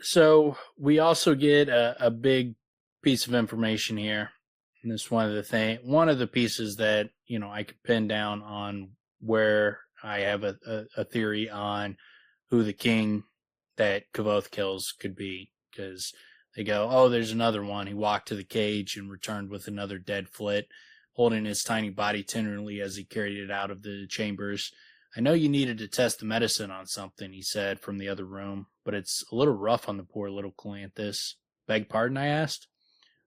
So we also get a big piece of information here. And this is one of the pieces that, I could pin down on where I have a theory on who the king that Kvothe kills could be. Because they go, oh, there's another one. He walked to the cage and returned with another dead flit, holding his tiny body tenderly as he carried it out of the chambers. I know you needed to test the medicine on something, he said from the other room, but it's a little rough on the poor little Calanthus. Beg pardon, I asked.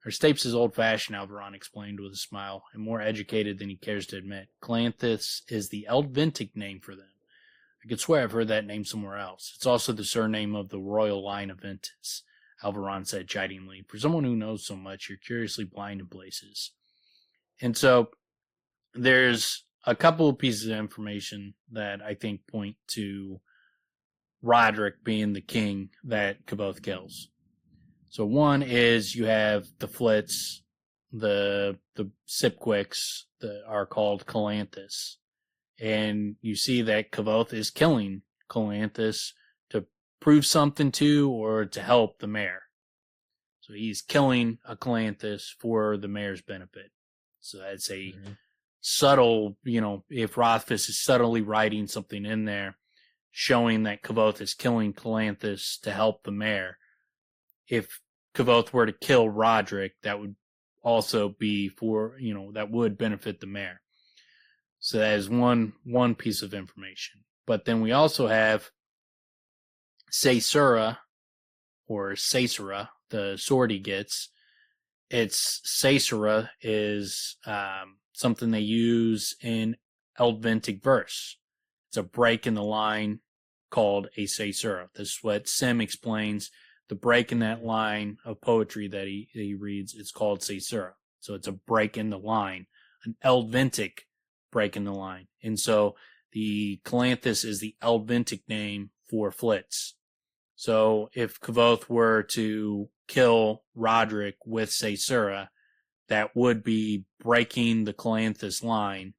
Our Stapes is old-fashioned, Alvaron explained with a smile, and more educated than he cares to admit. Calanthus is the Eldvintic name for them. I could swear I've heard that name somewhere else. It's also the surname of the royal line of Ventus, Alvaron said chidingly. For someone who knows so much, you're curiously blind in places. And so there's a couple of pieces of information that I think point to Roderick being the king that Kvothe kills. So one is you have the Flits, the Sipquicks that are called Calanthus. And you see that Kvothe is killing Calanthus to prove something to or to help the mayor. So he's killing a Calanthus for the mayor's benefit. So that's a subtle, if Rothfuss is subtly writing something in there, showing that Kvothe is killing Calanthus to help the mayor. If Kvothe were to kill Roderick, that would also be for, that would benefit the mayor. So that is one piece of information. But then we also have Caesura, or Caesura, the sword he gets. It's Caesura is something they use in Eldvintic verse. It's a break in the line called a Caesura. This is what Sim explains. The break in that line of poetry that he reads, it's called Caesura. So it's a break in the line, an Eldvintic break in the line. And so the Calanthus is the Eldvintic name for Flits. So if Kvothe were to kill Roderick with Caesura, that would be breaking the Calanthus line,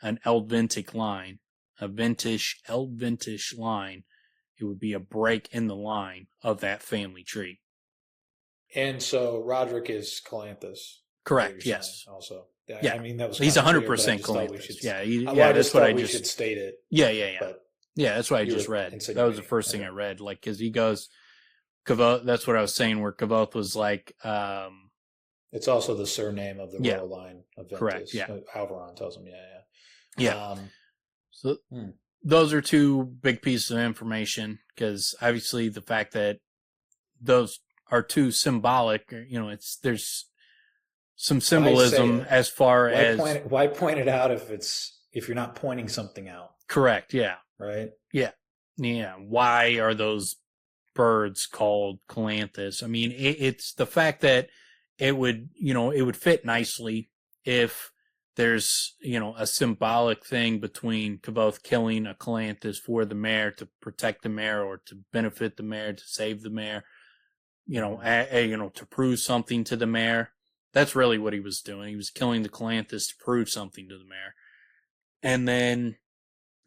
an Eldvintic line, a Eldvintish line. It would be a break in the line of that family tree. And so Roderick is Calanthus. Correct. Yes. Also. Yeah. I mean, that was he's 100% Calanthus. That's what we should state it. Yeah. Yeah, that's what I just read. That was the first thing I read. Like, because he goes, Kvothe, that's what I was saying, where Kvothe was like, it's also the surname of the royal line of Ventus. Correct, yeah. Alvaron tells him, yeah. So those are two big pieces of information, because obviously the fact that those are too symbolic, there's some symbolism as far as why point it out if you're not pointing something out. Correct. Yeah. Right. Yeah. Why are those birds called Calanthus? I mean, it's the fact that it would fit nicely if there's, a symbolic thing between Kvothe killing a Calanthus for the mayor to protect the mayor or to benefit the mayor, to save the mayor, to prove something to the mayor. That's really what he was doing. He was killing the Calanthus to prove something to the mayor. And then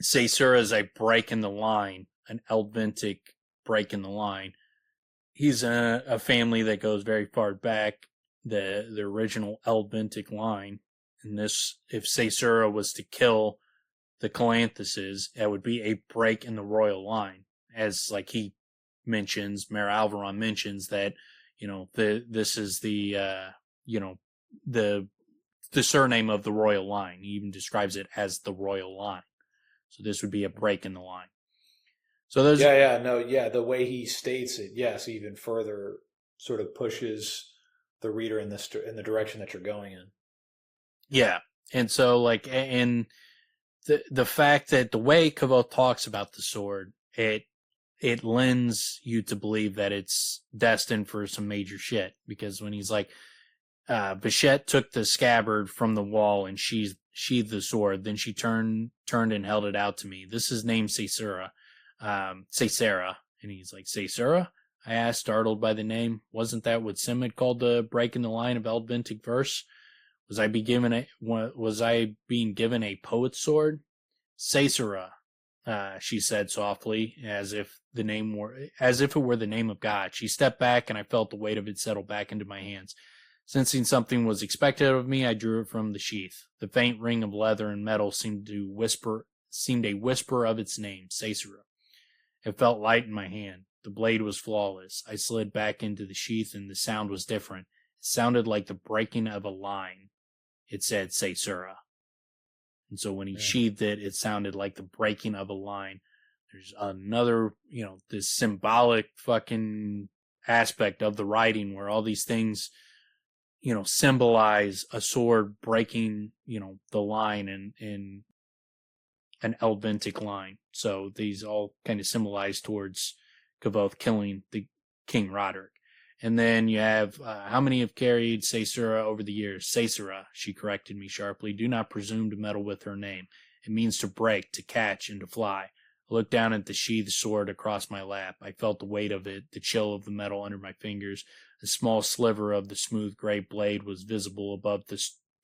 Caesura is a break in the line, an Eldvintic break in the line. He's a family that goes very far back, the original Eldvintic line. And this, if Caesura was to kill the Calanthuses, that would be a break in the royal line. As like he mentions, Mayor Alvaron mentions that, this is the surname of the royal line. He even describes it as the royal line. So this would be a break in the line. So those. The way he states it, yes, even further sort of pushes the reader in the direction that you're going in. Yeah, and so and the fact that the way Kvothe talks about the sword, it lends you to believe that it's destined for some major shit, because when he's like, Bichette took the scabbard from the wall and sheathed the sword. Then she turned and held it out to me. This is named Caesura. Caesura. And he's like, Caesura? I asked, startled by the name. Wasn't that what Sim had called the break in the line of Eldvintic verse? Was I being given a poet's sword? Caesura. she said softly, as if it were the name of God. She stepped back, and I felt the weight of it settle back into my hands. Sensing something was expected of me, I drew it from the sheath. The faint ring of leather and metal seemed a whisper of its name, Caesura. It felt light in my hand. The blade was flawless. I slid back into the sheath, and the sound was different. It sounded like the breaking of a line. It said Caesura. And so when he sheathed it, it sounded like the breaking of a line. There's another, this symbolic fucking aspect of the writing where all these things, symbolize a sword breaking, the line in an Elventic line. So these all kind of symbolize towards Kvothe killing the King Roderick. And then you have, how many have carried Caesura over the years? Caesura, she corrected me sharply. Do not presume to meddle with her name. It means to break, to catch, and to fly. I looked down at the sheathed sword across my lap. I felt the weight of it, the chill of the metal under my fingers. A small sliver of the smooth gray blade was visible above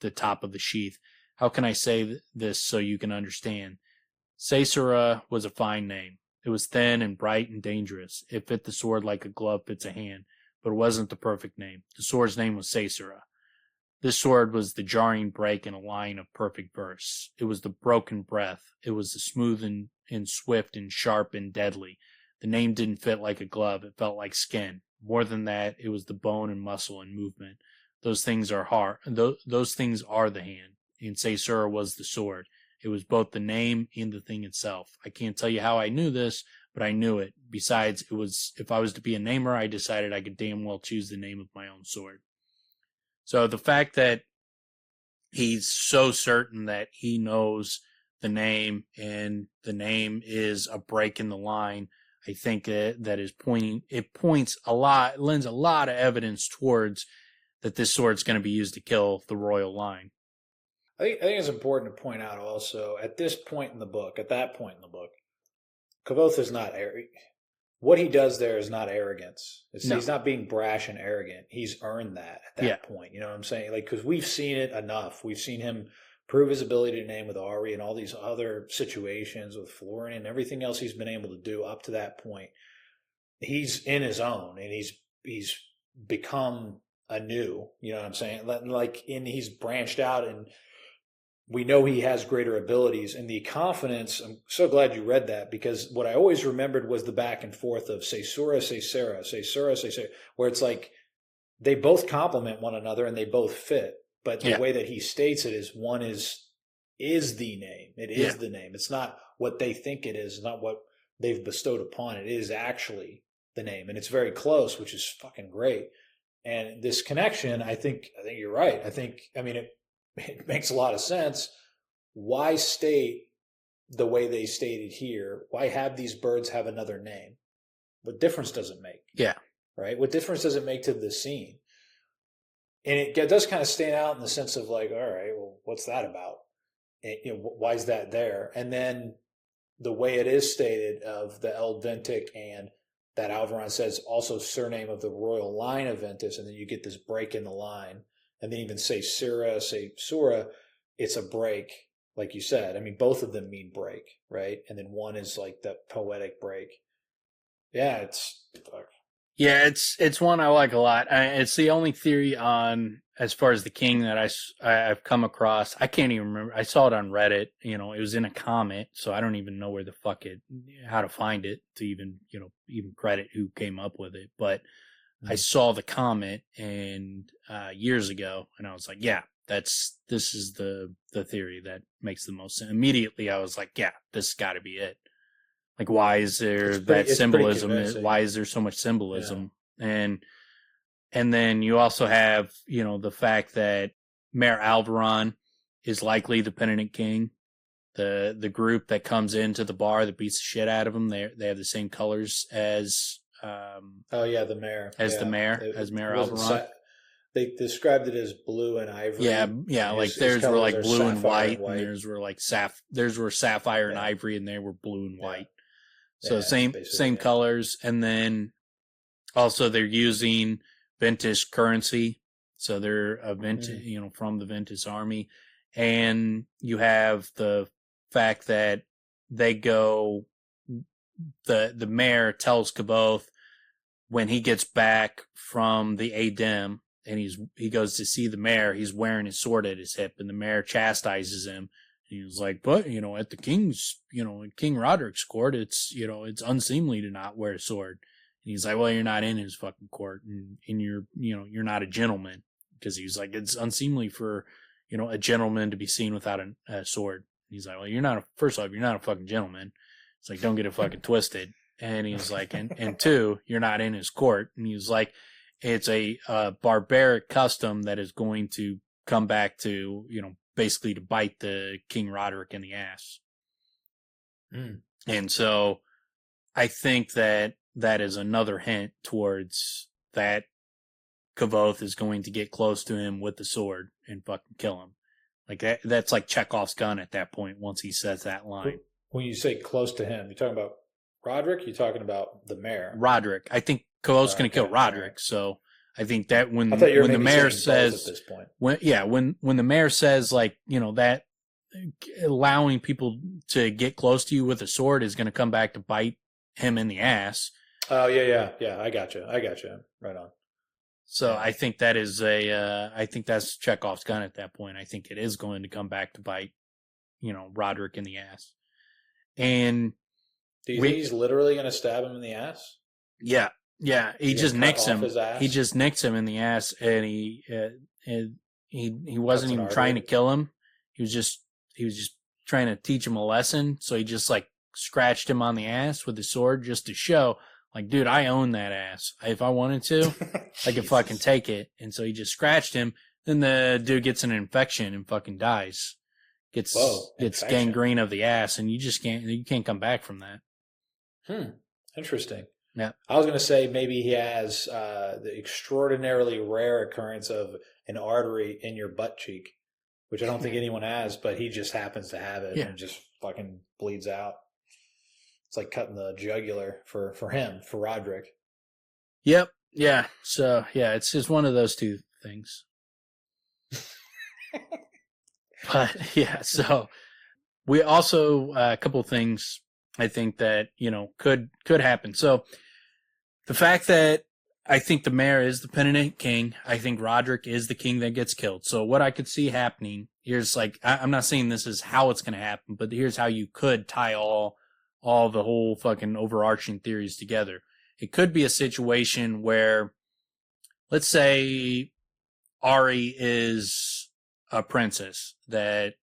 the top of the sheath. How can I say this so you can understand? Caesura was a fine name. It was thin and bright and dangerous. It fit the sword like a glove fits a hand. But it wasn't the perfect name. The sword's name was Caesura. This sword was the jarring break in a line of perfect verse. It was the broken breath. It was the smooth and swift and sharp and deadly. The name didn't fit like a glove. It felt like skin. More than that, it was the bone and muscle and movement. Those things are hard. Those things are the hand. And Caesura was the sword. It was both the name and the thing itself. I can't tell you how I knew this, but I knew it. Besides, it was, if I was to be a namer, I decided I could damn well choose the name of my own sword. So the fact that he's so certain that he knows the name and the name is a break in the line, I think that is lends a lot of evidence towards that this sword's going to be used to kill the royal line. I think it's important to point out also, at that point in the book, Kvothe is not arrogant. What he does there is not arrogance. He's not being brash and arrogant. He's earned that at that point. You know what I'm saying? Like, because we've seen it enough. We've seen him prove his ability to name with Ari and all these other situations with Florian and everything else he's been able to do up to that point. He's in his own, and he's become anew. You know what I'm saying? He's branched out, and we know he has greater abilities, and the confidence. I'm so glad you read that, because what I always remembered was the back and forth of Caesura, where it's like they both complement one another and they both fit. But the way that he states it is one is the name. It is the name. It's not what they think it is, not what they've bestowed upon it. It is actually the name, and it's very close, which is fucking great. And this connection, I think you're right. It makes a lot of sense. Why state the way they stated here? Why have these birds have another name? What difference does it make? Yeah. Right? What difference does it make to the scene? And it does kind of stand out in the sense of like, all right, well, what's that about? And, why is that there? And then the way it is stated of the Elventic, and that Alvaron says also surname of the royal line of Ventus, and then you get this break in the line. And then even say Sura, it's a break, like you said. I mean, both of them mean break, right? And then one is like the poetic break. Yeah, it's one I like a lot. It's the only theory on, as far as the king, that I've come across. I can't even remember. I saw it on Reddit. It was in a comment, so I don't even know where the fuck how to find it to even credit who came up with it. But I saw the comment and years ago, and I was like, yeah, this is the theory that makes the most sense. Immediately, I was like, yeah, this has got to be it. Like, why is there that symbolism? Why is there so much symbolism? Yeah. And then you also have, the fact that Mayor Alvaron is likely the penitent king. The group that comes into the bar that beats the shit out of him, they have the same colors as the mayor. As Mayor Alvaron. They described it as blue and ivory. Yeah. Like theirs were like blue and white, and theirs were like sapphire and ivory, and they were blue and white. So same colors, and then also they're using Ventus currency, so they're a Ventus, from the Ventus army, and you have the fact that they go, the mayor tells Kvothe when he gets back from the Adem and he goes to see the mayor, he's wearing his sword at his hip, and the mayor chastises him. He was like, but, at the king's, at King Roderick's court, it's, it's unseemly to not wear a sword. And he's like, well, you're not in his fucking court, and you're, you're not a gentleman. Because he was like, it's unseemly for, a gentleman to be seen without a sword. And he's like, well, first off, you're not a fucking gentleman. It's like, don't get it fucking twisted. And he's like, and two, you're not in his court. And he was like, it's a barbaric custom that is going to come back to, basically to bite the King Roderick in the ass. Mm. And so I think that is another hint towards that Kvothe is going to get close to him with the sword and fucking kill him. Like that's like Chekhov's gun at that point once he says that line. When you say close to him, you're talking about Roderick? You're talking about the mayor? Roderick. I think Kvothe's going to kill Roderick, so I think that when the mayor says at this point. when the mayor says, like, that allowing people to get close to you with a sword is going to come back to bite him in the ass. Oh yeah. I got you. Right on. So I think that is I think that's Chekhov's gun at that point. I think it is going to come back to bite, Roderick in the ass. And do you think he's literally going to stab him in the ass? Yeah. Yeah, he just nicks him. He just nicks him in the ass, and he wasn't even trying to kill him. He was just trying to teach him a lesson. So he just like scratched him on the ass with his sword just to show, like, dude, I own that ass. If I wanted to, I could fucking take it. And so he just scratched him. Then the dude gets an infection and fucking dies. Gets gangrene of the ass, and you can't come back from that. Interesting. Yeah. I was going to say maybe he has the extraordinarily rare occurrence of an artery in your butt cheek, which I don't think anyone has, but he just happens to have it and just fucking bleeds out. It's like cutting the jugular for him, for Roderick. Yep. Yeah. So, yeah, it's just one of those two things. But, yeah, so we also, a couple of things I think that, could happen. So, the fact that I think the mayor is the penitent king, I think Roderick is the king that gets killed. So what I could see happening, here's like, I'm not saying this is how it's going to happen, but here's how you could tie all the whole fucking overarching theories together. It could be a situation where, let's say Ari is a princess that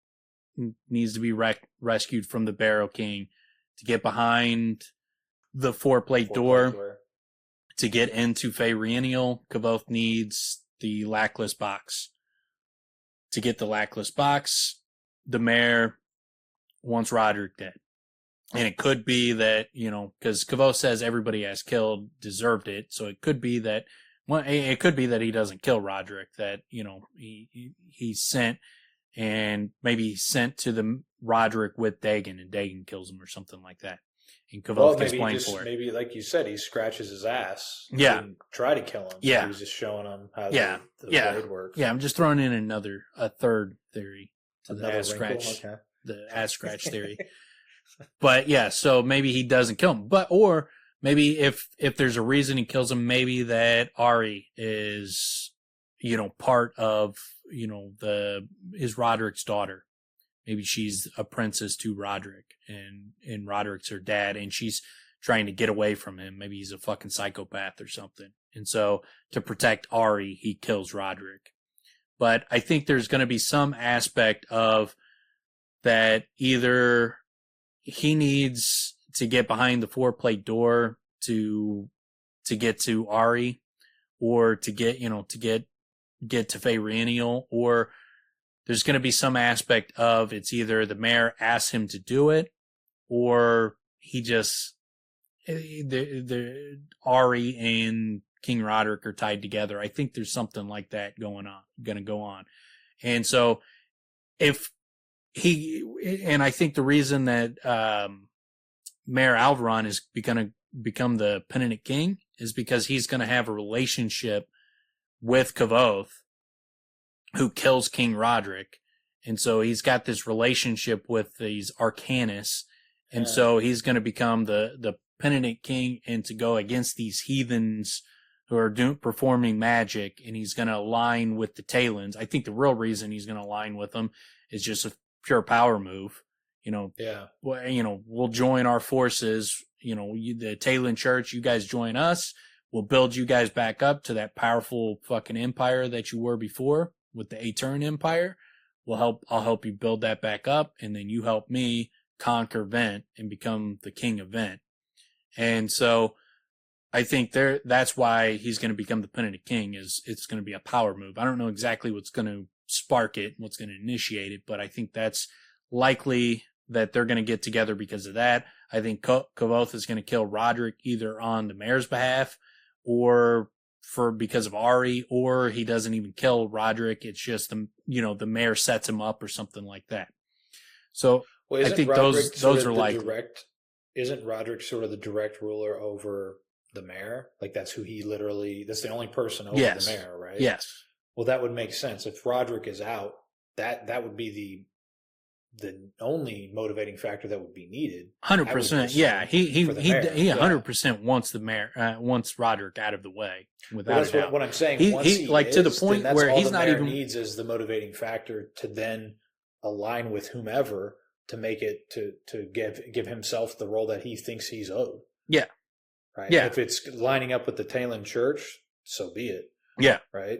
needs to be rescued from the Barrow King to get behind the four-plate door. To get into Faerinial, Kvothe needs the Lackless box. To get the Lackless box, the mayor wants Roderick dead. And it could be that, because Kvothe says everybody has killed deserved it. So it could be that, he doesn't kill Roderick, that, he's sent, and maybe he's sent to the Roderick with Dagon, and Dagon kills him or something like that. And Kvothe gets blamed for it. Maybe, like you said, he scratches his ass. Yeah. And try to kill him. Yeah. So he was just showing him how the blade works. Yeah, I'm just throwing in a third theory to the ass scratch. Okay. The ass scratch theory. But yeah, so maybe he doesn't kill him. Or maybe if there's a reason he kills him, maybe that Ari is, part of, is Roderick's daughter. Maybe she's a princess to Roderick, and Roderick's her dad, and she's trying to get away from him. Maybe he's a fucking psychopath or something. And so to protect Ari, he kills Roderick. But I think there's going to be some aspect of that either he needs to get behind the four-plate door to get to Ari, or to get to Faerinial, or there's going to be some aspect of it's either the mayor asks him to do it, or he just the Ari and King Roderick are tied together. I think there's something like that going to go on. And so if and I think the reason that Mayor Alvaron is going to become the penitent king is because he's going to have a relationship with Kvothe, who kills King Roderick. And so he's got this relationship with these Arcanis, And so he's going to become the penitent king and to go against these heathens who are performing magic, and he's going to align with the Talons. I think the real reason he's going to align with them is just a pure power move. We'll join our forces. The Talon Church, you guys join us. We'll build you guys back up to that powerful fucking empire that you were before with the Aetern Empire. I'll help you build that back up, and then you help me conquer Vent and become the king of Vent. And so I think that's why he's going to become the penitent king. Is it's going to be a power move. I don't know exactly what's going to spark it, what's going to initiate it, but I think that's likely that they're going to get together because of that. I think Kvothe is going to kill Roderick either on the mayor's behalf or because of Ari, or he doesn't even kill Roderick. It's just the mayor sets him up or something like that. So I think Roderick those are like Isn't Roderick sort of the direct ruler over the mayor? Like that's the only person over the mayor, right? Yes. Well, that would make sense. If Roderick is out, that would be the only motivating factor that would be needed. 100%. Yeah. He 100% wants the mayor, wants Roderick out of the way. Without a doubt. What I'm saying. To the point where he's not even needs is the motivating factor to then align with whomever to make it to give himself the role that he thinks he's owed. Yeah. Right. Yeah. If it's lining up with the Talon Church, so be it. Yeah. Right.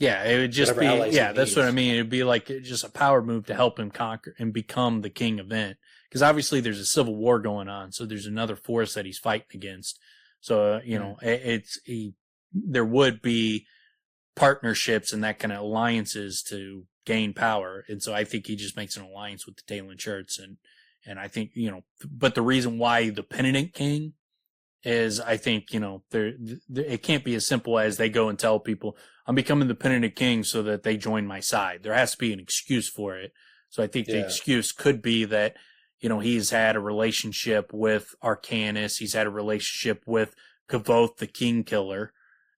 Yeah, it would just be, that's what I mean. It'd be like just a power move to help him conquer and become the king of Vent. Because obviously there's a civil war going on, so there's another force that he's fighting against. So, there would be partnerships and that kind of alliances to gain power. And so I think he just makes an alliance with the Talon Church. And I think, but the reason why the penitent king is, I think, it can't be as simple as they go and tell people, I'm becoming the penitent king so that they join my side. There has to be an excuse for it. So I think the excuse could be that, he's had a relationship with Arcanus. He's had a relationship with Kvothe, the Kingkiller.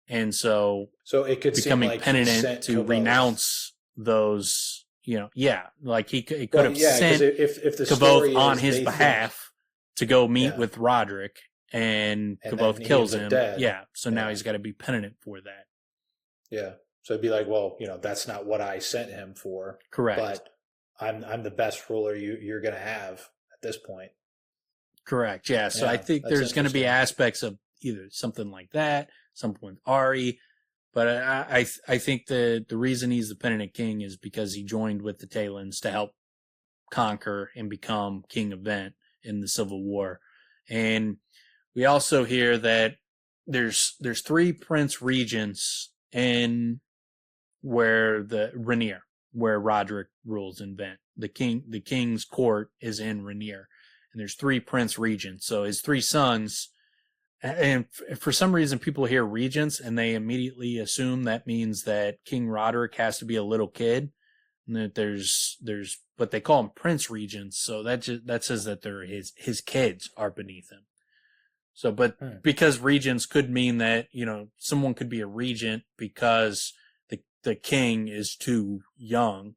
And so it could becoming like penitent to renounce those, like he could have sent if the Kvothe on his behalf to go meet with Roderick. And Kvothe kills him. So now he's got to be penitent for that. Yeah. So it'd be like, well, that's not what I sent him for. Correct. But I'm the best ruler you're going to have at this point. Correct. Yeah. So I think there's going to be aspects of either something like that, something with Ari. But I think the reason he's the penitent king is because he joined with the Talons to help conquer and become king of Vent in the Civil War. And we also hear that there's 3 prince regents in where where Roderick rules in Vent. The king's court is in Rainier, and there's 3 prince regents. So his 3 sons, and for some reason people hear regents and they immediately assume that means that King Roderick has to be a little kid, and that but they call them prince regents. So that says that they're his kids are beneath him. So, because regents could mean that, someone could be a regent because the king is too young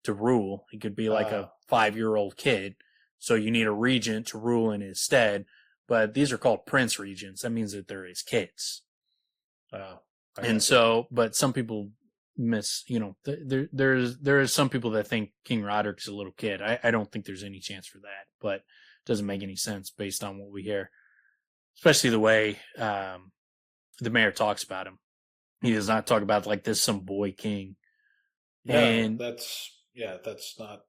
to rule. He could be like a 5-year-old kid. So you need a regent to rule in his stead. But these are called prince regents. That means that they're his kids. And so, but some people there is some people that think King Roderick's a little kid. I don't think there's any chance for that, but it doesn't make any sense based on what we hear. Especially the way the mayor talks about him. He does not talk about like this some boy king. No, and that's not.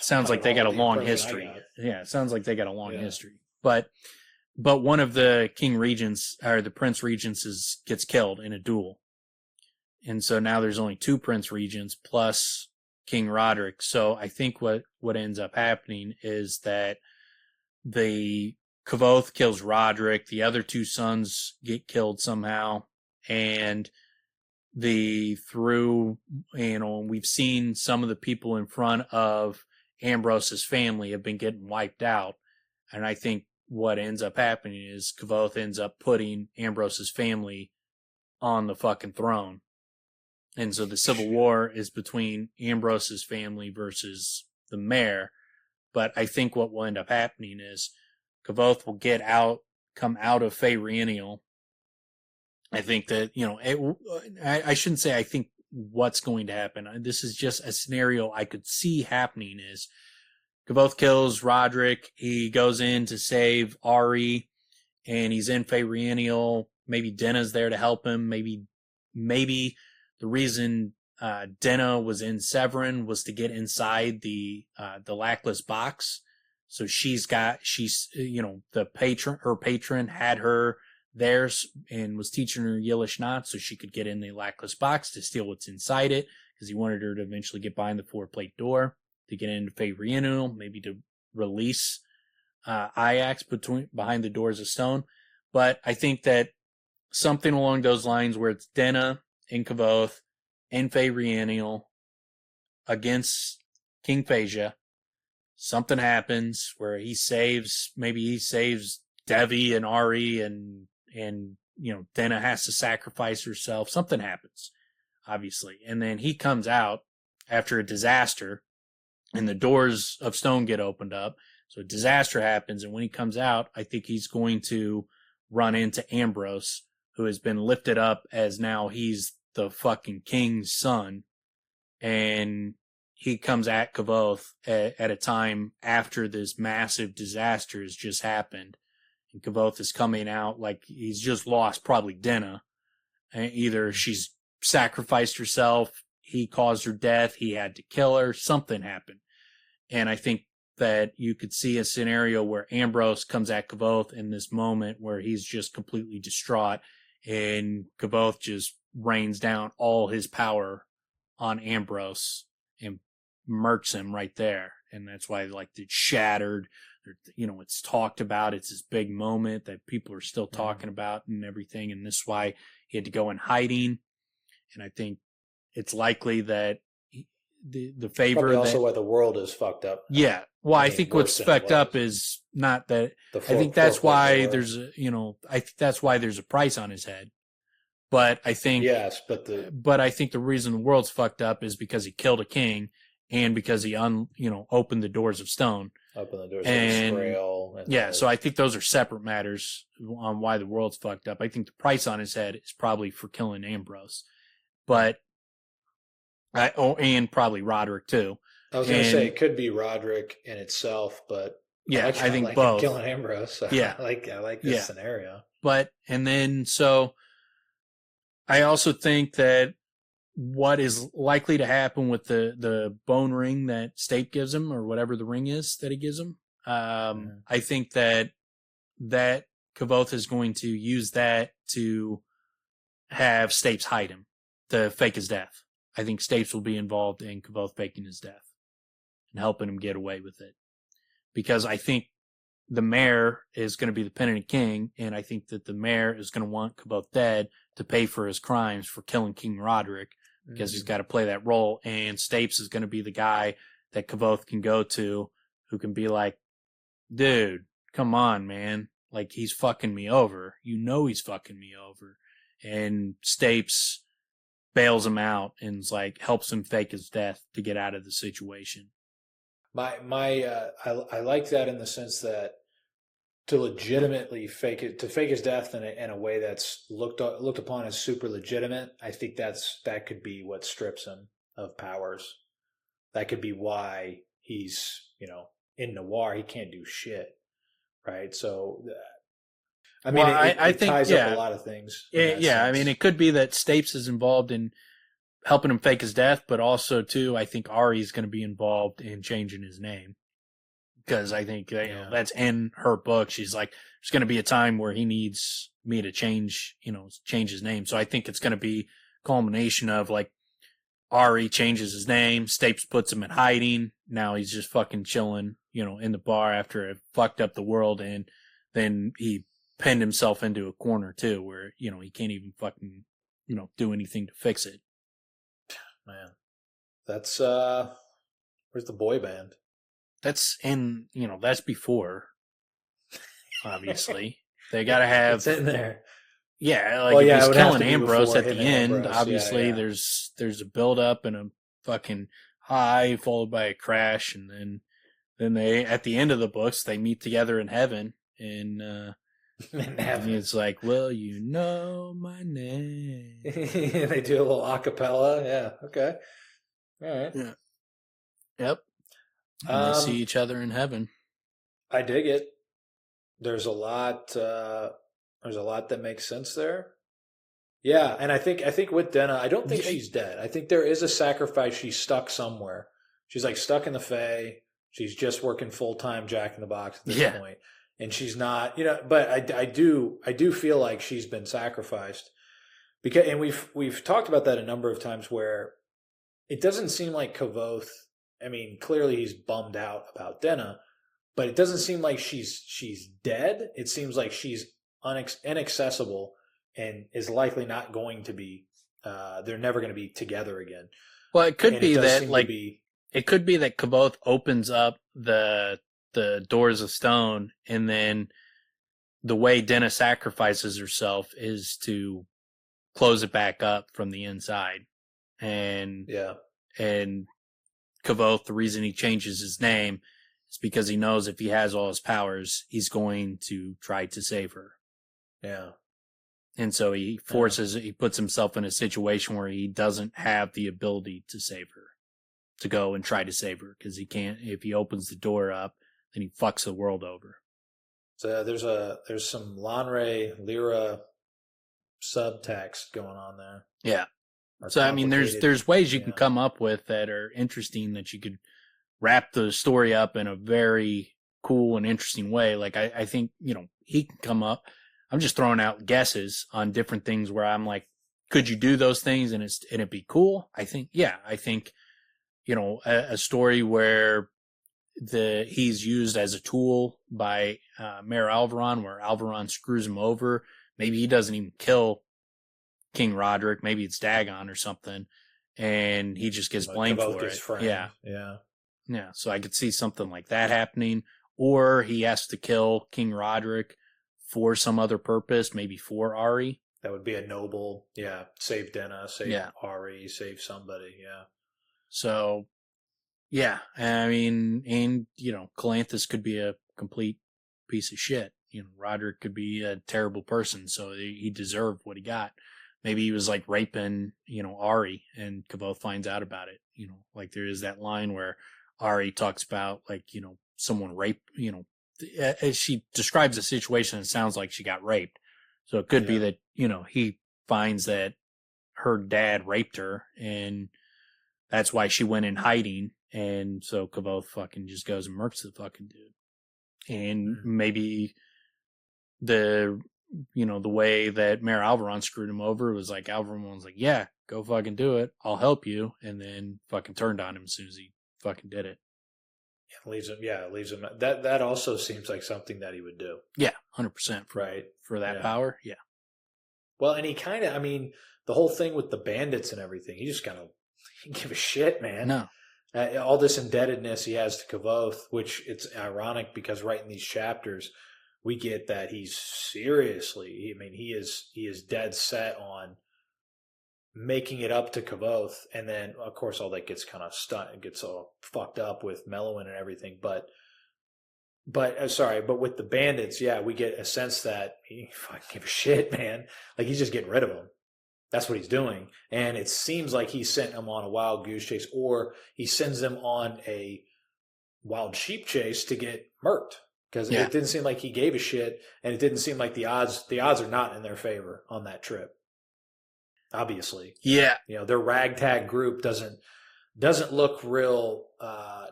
Sounds like they got a long history. Yeah, it sounds like they got a long history. But one of the king regents or the prince regents gets killed in a duel, and so now there's only 2 prince regents plus King Roderick. So I think what ends up happening is that the Kvothe kills Roderick. The other 2 sons get killed somehow. And we've seen some of the people in front of Ambrose's family have been getting wiped out. And I think what ends up happening is Kvothe ends up putting Ambrose's family on the fucking throne. And so the civil war is between Ambrose's family versus the mayor. But I think what will end up happening is Kvothe will come out of Faerinial. I think that, I shouldn't say I think what's going to happen. This is just a scenario I could see happening is Kvothe kills Roderick. He goes in to save Ari, and he's in Faerinial. Maybe Denna's there to help him. Maybe the reason Denna was in Severin was to get inside the Lackless box. So her patron had her there and was teaching her Yilish knots so she could get in the Lackless box to steal what's inside it, because he wanted her to eventually get behind the 4-plate door to get into Faerinial, maybe to release Ajax behind the doors of stone. But I think that something along those lines where it's Denna and Kvothe in Faerinial against King Phasia. Something happens where maybe he saves Devi and Ari, and Denna has to sacrifice herself. Something happens, obviously. And then he comes out after a disaster, and the doors of stone get opened up. So a disaster happens, and when he comes out, I think he's going to run into Ambrose, who has been lifted up as now he's the fucking king's son. And he comes at Kvothe at a time after this massive disaster has just happened. And Kvothe is coming out like he's just lost probably Denna. Either she's sacrificed herself, he caused her death, he had to kill her, something happened. And I think that you could see a scenario where Ambrose comes at Kvothe in this moment where he's just completely distraught, and Kvothe just rains down all his power on Ambrose and murks him right there. And that's why, like, it's shattered. It's talked about. It's this big moment that people are still talking about and everything. And this is why he had to go in hiding. And I think it's likely that the favor. Probably also why the world is fucked up. Yeah. Well, I think what's fucked up is not that. I think that's why there's I think that's why there's a price on his head. But I think but I think the reason the world's fucked up is because he killed a king, and because he opened the doors of stone. Opened the doors of the Grail. Yeah, so I think those are separate matters on why the world's fucked up. I think the price on his head is probably for killing Ambrose, and probably Roderick too. I was going to say it could be Roderick in itself, but yeah, I think both. Killing Ambrose. So yeah, I like this scenario. So I also think that what is likely to happen with the bone ring that Stape gives him, or whatever the ring is that he gives him, I think that Kvothe is going to use that to have Stapes hide him, to fake his death. I think Stapes will be involved in Kvothe faking his death and helping him get away with it. Because I think the mayor is going to be the penitent king, and I think that the mayor is going to want Kvothe dead to pay for his crimes for killing King Roderick, because he's got to play that role. And Stapes is going to be the guy that Kvothe can go to, who can be like, dude, come on, man. Like, he's fucking me over. He's fucking me over. And Stapes bails him out and helps him fake his death to get out of the situation. I like that in the sense that to legitimately fake his death in a way that's looked upon as super legitimate, I think that could be what strips him of powers. That could be why he's, in Noir, he can't do shit. Right. So, I mean, it think, ties up a lot of things. I mean, it could be that Stapes is involved in helping him fake his death, but also too, I think Ari is going to be involved in changing his name, because I think that's in her book. She's like, there's going to be a time where he needs me to change his name. So I think it's going to be a culmination of Ari changes his name, Stapes puts him in hiding. Now he's just fucking chilling, in the bar after it fucked up the world, and then he pinned himself into a corner too, where he can't even fucking do anything to fix it. Man, that's where's the boy band? That's that's before. Obviously, they got to have it's in there. Yeah, if he's killing Ambrose at the end, obviously there's a build up and a fucking high followed by a crash, and then then they, at the end of the books, they meet together in heaven, and it's like, well, you know my name. They do a little acapella. Yeah. Okay. All right. Yeah. Yep. And they see each other in heaven. I dig it. There's a lot. There's a lot that makes sense there. Yeah, and I think with Denna, I don't think she's dead. I think there is a sacrifice. She's stuck somewhere. She's like stuck in the Fae. She's just working full time Jack in the Box at this point, and she's not. But I do feel like she's been sacrificed because, and we've talked about that a number of times where it doesn't seem like Kvothe. I mean, clearly he's bummed out about Denna, but it doesn't seem like she's dead. It seems like she's inaccessible and is likely not going to be. They're never going to be together again. Well, it could be that it could be that Kvothe opens up the doors of stone, and then the way Denna sacrifices herself is to close it back up from the inside. And Kvothe, the reason he changes his name is because he knows if he has all his powers, he's going to try to save her. Yeah. And so he he puts himself in a situation where he doesn't have the ability to save her, to go and try to save her, because he can't. If he opens the door up, then he fucks the world over. So there's some Lanre Lyra subtext going on there. Yeah. So I mean, there's ways you can come up with that are interesting, that you could wrap the story up in a very cool and interesting way. Like I think he can come up. I'm just throwing out guesses on different things where I'm like, could you do those things and it'd be cool? I think a story where he's used as a tool by Mayor Alvaron, where Alvaron screws him over. Maybe he doesn't even kill King Roderick. Maybe it's Dagon or something, and he just gets blamed for it. Yeah. So I could see something like that happening, or he has to kill King Roderick for some other purpose, maybe for Ari. That would be a noble, save Denna, save Ari, save somebody, So, I mean, and, Calanthus could be a complete piece of shit. Roderick could be a terrible person, so he deserved what he got. Maybe he was like raping, Ari, and Kvothe finds out about it. Like there is that line where Ari talks about like, someone raped, as she describes the situation, it sounds like she got raped. So it could be that, he finds that her dad raped her, and that's why she went in hiding. And so Kvothe fucking just goes and murks the fucking dude. And maybe the way that Mayor Alvaron screwed him over was like, Alvaron was like, yeah, go fucking do it. I'll help you. And then fucking turned on him as soon as he fucking did it. Leaves him. That also seems like something that he would do. Yeah, 100%. For that power. Yeah. Well, and he kind of, I mean, the whole thing with the bandits and everything, he just kind of give a shit, man. No. All this indebtedness he has to Kvothe, which it's ironic because right in these chapters, we get that he's seriously, I mean, he is dead set on making it up to Kvothe, and then of course all that gets kind of stunned, gets all fucked up with Melwyn and everything. But with the bandits, we get a sense that he fucking give a shit, man. Like he's just getting rid of them. That's what he's doing, and it seems like he sent them on a wild goose chase, or he sends them on a wild sheep chase to get murked. Because it didn't seem like he gave a shit, and it didn't seem like the odds are not in their favor on that trip. Obviously, their ragtag group doesn't look real.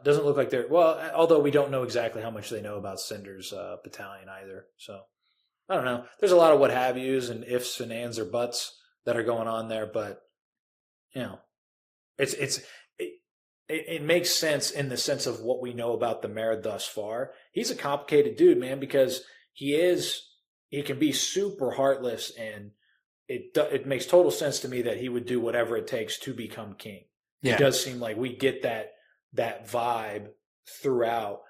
Doesn't look like they're although we don't know exactly how much they know about Cinder's battalion either. So I don't know. There's a lot of what have yous and ifs and ands or buts that are going on there, but it makes sense in the sense of what we know about the mayor thus far. He's a complicated dude, man, because he can be super heartless, and it makes total sense to me that he would do whatever it takes to become king. Yeah. It does seem like we get that vibe throughout.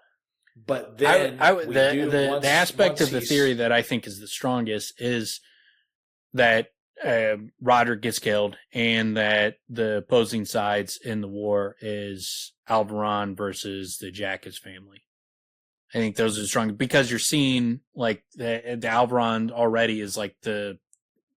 But then the aspect of the theory that I think is the strongest is that Roderick gets killed, and that the opposing sides in the war is Alvaron versus the Jackas family. I think those are strong because you're seeing like the Alvaron already is like the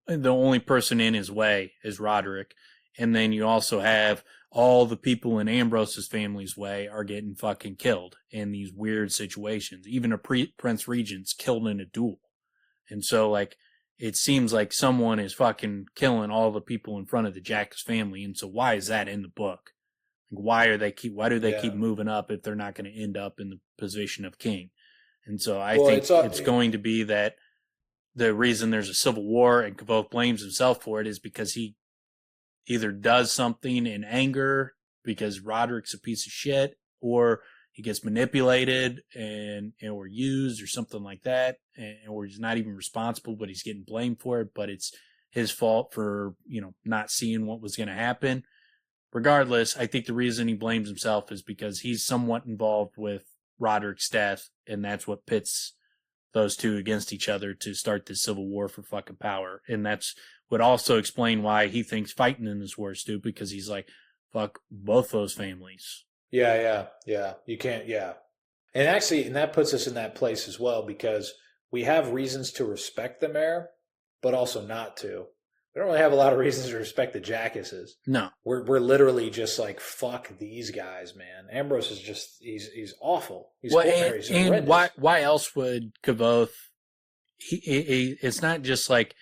only person in his way is Roderick, and then you also have all the people in Ambrose's family's way are getting fucking killed in these weird situations. Even a Prince Regent's killed in a duel, and so like it seems like someone is fucking killing all the people in front of the Jackas family, and so why is that in the book? Why do they keep moving up if they're not going to end up in the position of king? And so I think it's going to be that the reason there's a civil war and Kvothe blames himself for it is because he either does something in anger because Roderick's a piece of shit, or he gets manipulated or used or something like that, or he's not even responsible, but he's getting blamed for it, but it's his fault for, not seeing what was going to happen. Regardless, I think the reason he blames himself is because he's somewhat involved with Roderick's death, and that's what pits those two against each other to start this civil war for fucking power. And that's would also explain why he thinks fighting in this war is stupid, because he's like, fuck both those families. Yeah. You can't, yeah. And actually, and that puts us in that place as well, because we have reasons to respect the mayor, but also not to. We don't really have a lot of reasons to respect the Jackasses. No. We're literally just like, fuck these guys, man. Ambrose is just, he's awful. He's horrendous. And why else would Kvothe, it's not just like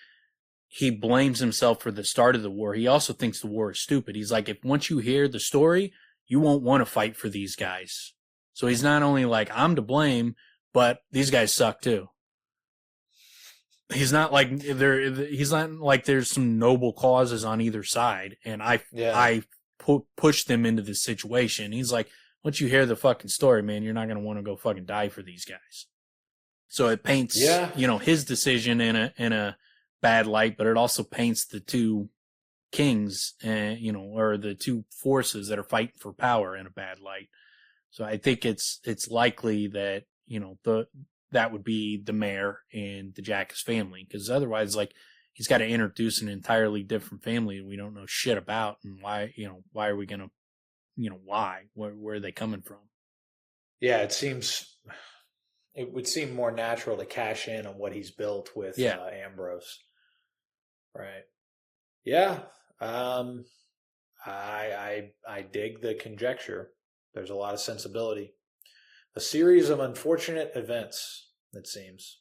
he blames himself for the start of the war. He also thinks the war is stupid. He's like, if once you hear the story, you won't want to fight for these guys. So he's not only like, I'm to blame, but these guys suck too. He's not like there's some noble causes on either side, and I push them into this situation. He's like, once you hear the fucking story, man, you're not going to want to go fucking die for these guys. So it paints, his decision in a bad light, but it also paints the two kings, or the two forces that are fighting for power in a bad light. So I think it's likely that, that would be the mayor and the Jackas family, because otherwise, like, he's got to introduce an entirely different family that we don't know shit about, and why are we gonna, where are they coming from? Yeah, it would seem more natural to cash in on what he's built with Ambrose, right? Yeah, I dig the conjecture. There's a lot of sensibility. A series of unfortunate events, it seems.